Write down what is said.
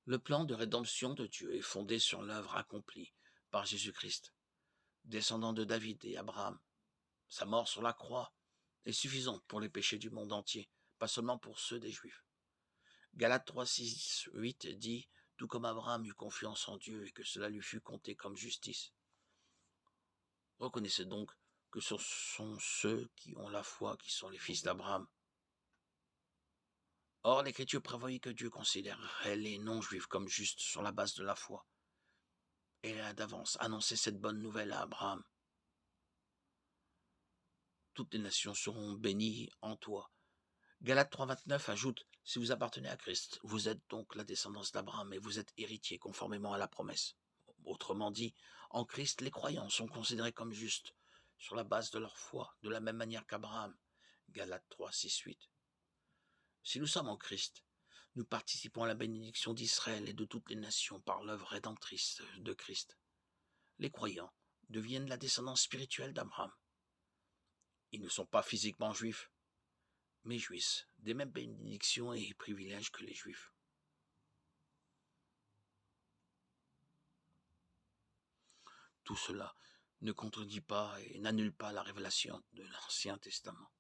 Le plan de rédemption de Dieu est fondé sur l'œuvre accomplie par Jésus-Christ, descendant de David et Abraham. Sa mort sur la croix est suffisante pour les péchés du monde entier, pas seulement pour ceux des Juifs. Galates 3, 6, 8 dit « Tout comme Abraham eut confiance en Dieu et que cela lui fut compté comme justice. » Reconnaissez donc que ce sont ceux qui ont la foi qui sont les fils d'Abraham. Or, l'Écriture prévoyait que Dieu considérerait les non-juifs comme justes sur la base de la foi. Et elle a d'avance annoncé cette bonne nouvelle à Abraham. Toutes les nations seront bénies en toi. Galates 3,29 ajoute « Si vous appartenez à Christ, vous êtes donc la descendance d'Abraham et vous êtes héritier conformément à la promesse. » Autrement dit, en Christ, les croyants sont considérés comme justes sur la base de leur foi, de la même manière qu'Abraham. Galates 3, 6, 8. Si nous sommes en Christ, nous participons à la bénédiction d'Israël et de toutes les nations par l'œuvre rédemptrice de Christ. Les croyants deviennent la descendance spirituelle d'Abraham. Ils ne sont pas physiquement juifs, mais jouissent des mêmes bénédictions et privilèges que les juifs. Tout cela ne contredit pas et n'annule pas la révélation de l'Ancien Testament.